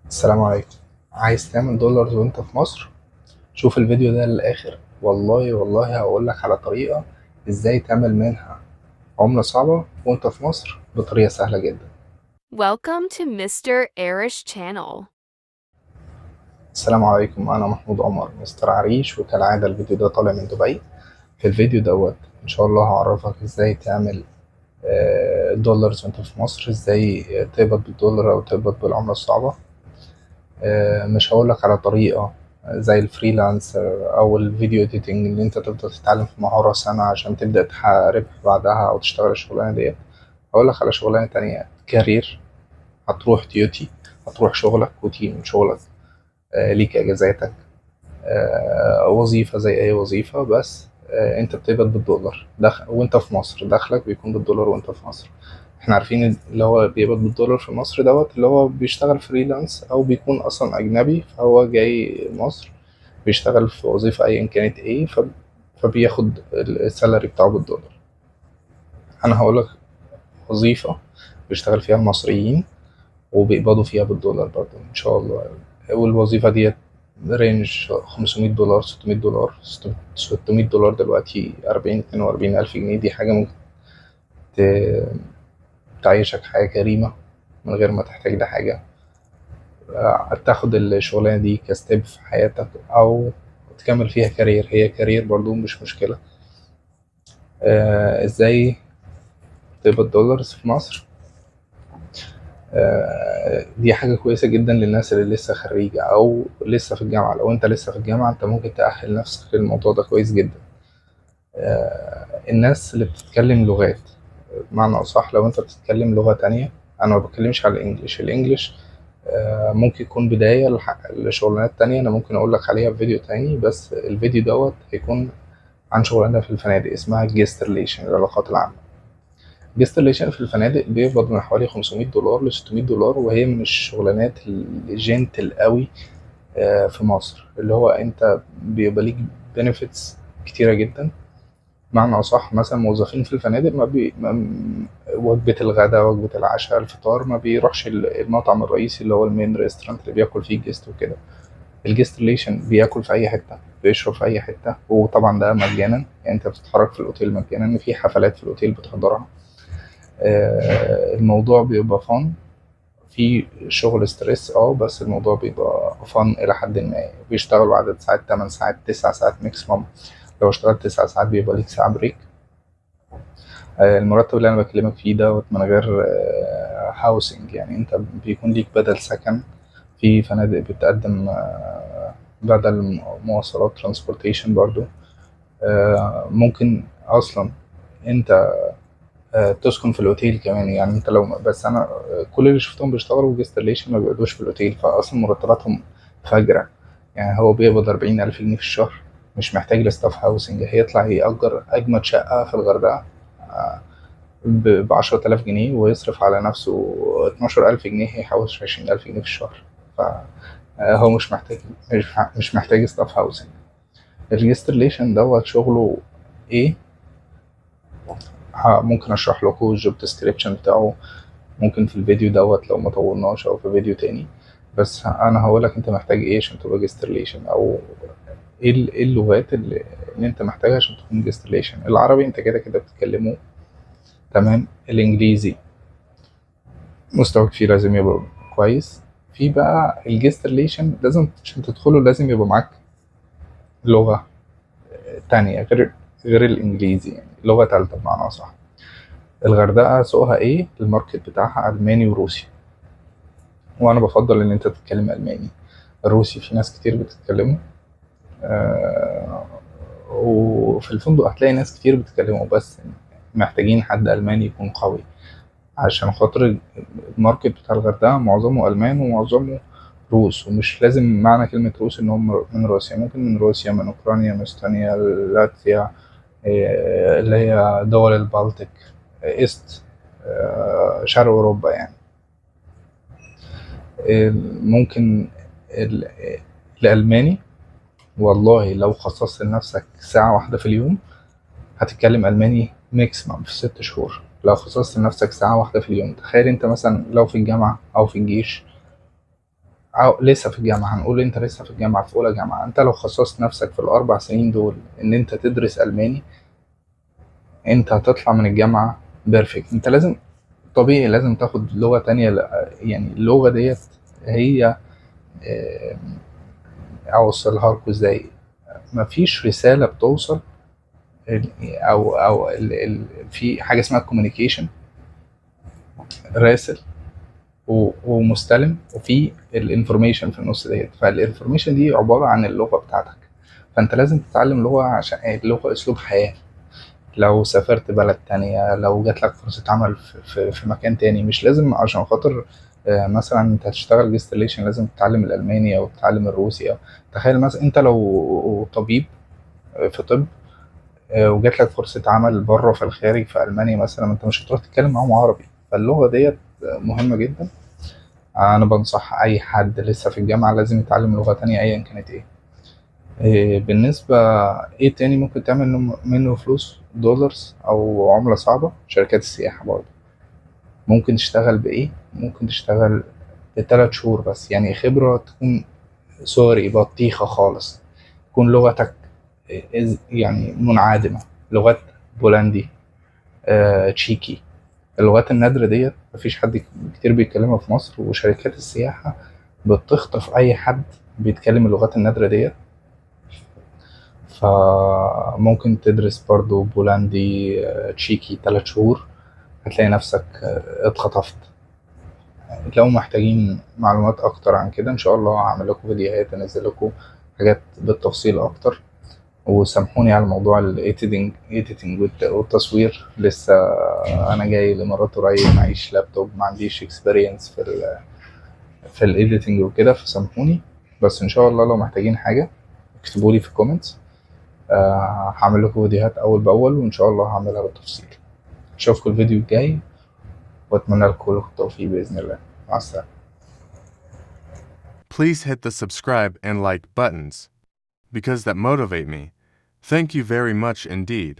السلام عليكم. عايز تعمل دولارز وانت في مصر؟ شوف الفيديو ده للآخر. والله هقولك على طريقة ازاي تعمل منها عملة صعبة وانت في مصر بطريقة سهلة جدا. Welcome to Mr. Arish channel. السلام عليكم، انا محمود عمر مستر عريش، وكالعادة الفيديو ده طالع من دبي. في الفيديو دوت ان شاء الله هعرفك ازاي تعمل دولارز وانت في مصر، ازاي تقبض بالدولار او تقبض بالعملة الصعبة. مش هقولك على طريقة زي الفريلانسر أو الفيديو اديتنج اللي انت تفضل تتعلم في مهارة سنة عشان تبدأ تحقق ربح بعدها أو تشتغل الشغلانة ديت. هقولك على شغلانة تانية كارير. هتروح ديوتي، هتروح شغلك وتيجي من شغلك، ليك اجازاتك، وظيفة زي أي وظيفة، بس أنت بتقبض بالدولار وأنت في مصر، دخلك بيكون بالدولار وأنت في مصر. احنا عارفين اللي هو بيقبض بالدولار في مصر دوت اللي هو بيشتغل فريلانس أو بيكون أصلا أجنبي، فهو جاي مصر بيشتغل في وظيفة أيا كانت إيه، فبياخد السالري بتاعه بالدولار. أنا هقولك وظيفة بيشتغل فيها المصريين وبيقبضوا فيها بالدولار برضه إن شاء الله. والوظيفة ديت رينج $500 $600. $600 دلوقتي 42 ألف جنيه. دي حاجة ممكن تعيشك حياة كريمة من غير ما تحتاج لحاجة. تاخد الشغلانة دي كستيب في حياتك أو تكمل فيها كارير، هي كارير برضو مش مشكلة. ازاي تقبض دولارز في مصر؟ دي حاجة كويسة جدا للناس اللي لسه خريجة أو لسه في الجامعة. لو أنت لسه في الجامعة أنت ممكن تأهل نفسك للموضوع ده كويس جدا. الناس اللي بتتكلم لغات، بمعنى أصح لو أنت بتتكلم لغة تانية. أنا ما بتكلمش على الإنجليش. ممكن يكون بداية لشغلانات تانية أنا ممكن أقول لك عليها في فيديو تاني، بس الفيديو دوت هيكون عن شغلانة في الفنادق اسمها جيست ريليشن، العلاقات العامة. جيست ريليشن في الفنادق بيقبض من حوالي $500 ل $600، وهي من الشغلانات الجنتل قوي في مصر، اللي هو أنت بيبقى ليك بنفيتس كتيرة جدا. معنى أصح مثلا موظفين في الفنادق وجبة الغداء، وجبة العشاء، الفطار، ما بيروحش المطعم الرئيسي اللي هو المين ريستورانت اللي بياكل فيه الجست وكده. الجست ريليشن بياكل في أي حتة، بيشرب في أي حتة، وطبعا ده مجانا. يعني أنت بتتحرك في الأوتيل مجانا، في حفلات في الأوتيل بتحضرها. الموضوع بيبقى فن، في شغل ستريس بس الموضوع بيبقى فن إلى حد ما. بيشتغلوا عدد ساعات 8 ساعات 9 ساعات ماكسيموم. لو اشتغلت 9 ساعات بيبقى ليك ساعة بريك. المرتب اللي انا بكلمك فيه دوت من غير هاوسنج، يعني انت بيكون ليك بدل سكن. في فنادق بتقدم بدل مواصلات ترانسبورتيشن برضو. ممكن اصلا انت تسكن في الاوتيل كمان. يعني انت لو بس انا كل اللي شفتهم بيشتغلوا جيست ريليشن ما بيقعدوش في الاوتيل، فاصلا مرتباتهم فجرة. يعني هو بيقبض 40,000 جنيه في الشهر، مش محتاج لستاف هاوسنج. هيطلع يأجر أجمد شقة في الغردقة ب10,000 جنيه، ويصرف على نفسه 12,000 جنيه، هيحوش 20,000 جنيه في الشهر. فهو مش محتاج ستاف هاوسنج. الريجستريشن دوت شغله ايه؟ ممكن اشرح لكم الجوب ديسكريبشن بتاعه، ممكن في الفيديو دوت لو ما طولناش، او في فيديو تاني. بس انا هقولك انت محتاج ايه عشان تبقى جستريشن، او إيه اللغات اللي انت محتاجها عشان تكون جستريشن. العربي انت كده كده بتتكلمه تمام. الانجليزي مستواك فيه لازم يبقى كويس. في بقى الجست ريليشن لازم عشان تدخله لازم يبقى معاك لغة تانية غير الإنجليزي، يعني لغة تالتة بمعنى صح. الغردقة سوقها إيه؟ الماركت بتاعها ألماني وروسي، وأنا بفضل إن أنت تتكلم ألماني. الروسي في ناس كتير بتتكلمه، آه وفي الفندق هتلاقي ناس كتير بتتكلمه، بس محتاجين حد ألماني يكون قوي عشان خاطر الماركت بتاع الغردقة معظمه ألمان ومعظمه روس. ومش لازم معنى كلمة روس إن هم من روسيا، ممكن من روسيا، من أوكرانيا، من استونيا، لاتفيا، اللي هي دول البالتيك، إيست، شرق أوروبا يعني. ممكن ال- الألماني. والله لو خصصت لنفسك ساعة واحدة في اليوم هتتكلم ألماني ماكسيمم في 6 شهور. لو خصصت لنفسك ساعة واحدة في اليوم، تخيل انت مثلا لو في الجامعة أو في الجيش أو لسه في الجامعة، هنقول أنت لسه في الجامعة في أولى جامعة، أنت لو خصصت نفسك في ال4 سنين دول إن أنت تدرس ألماني، أنت هتطلع من الجامعة بيرفكت. أنت لازم طبيعي لازم تاخد لغة تانية، يعني اللغة ديت هي آه، أوصلها لكم إزاي؟ مفيش رسالة بتوصل في حاجة اسمها communication، راسل ومستلم، وفي الانفورميشن في النص ديت. فالانفورميشن دي عبارة عن اللغة بتاعتك، فانت لازم تتعلم لغة عشان اللغة اسلوب حياة. لو سافرت بلد تانية، لو جات لك فرصة عمل في مكان تاني، مش لازم عشان خاطر مثلا انت هتشتغل جيستليشن لازم تتعلم الالماني او تتعلم الروسي. او تخيل مثلا انت لو طبيب في طب، وجات لك فرصة عمل بره في الخارج في ألمانيا مثلا، انت مش هتروح تتكلم معاهم عربي. فاللغة ديت مهمة جدا. انا بنصح اي حد لسه في الجامعة لازم يتعلم لغة تانية ايا كانت ايه. بالنسبة ايه تاني ممكن تعمل منه فلوس؟ دولارز او عملة صعبة. شركات السياحة برضه ممكن تشتغل بايه؟ ممكن تشتغل ب3 شهور بس، يعني خبرة تكون سوري بطيخة خالص، تكون لغتك يعني منعدمة. لغات بولندي، تشيكي، اللغات النادرة ديت مفيش حد كتير بيتكلمها في مصر، وشركات السياحة بتخطف أي حد بيتكلم اللغات النادرة ديت. فممكن تدرس برضو بولندي، تشيكي 3 شهور، هتلاقي نفسك اتخطفت. لو محتاجين معلومات أكتر عن كده إن شاء الله هعمل لكم فيديوهات أنزل لكم حاجات بالتفصيل أكتر. وسامحوني على موضوع الايديتنج والتصوير، لسه انا جاي الامارات قريب، معيش لابتوب، ما عنديش اكسبيرينس في الايديتنج وكده، فسامحوني. بس ان شاء الله لو محتاجين حاجه اكتبوا لي في الكومنتس، هعمل لكم فيديوهات اول باول وان شاء الله هعملها بالتفصيل. اشوفكم الفيديو الجاي واتمنى لكم التوفيق باذن الله. مع السلامه. Please hit the subscribe and like buttons, because that motivate me. Thank you very much indeed.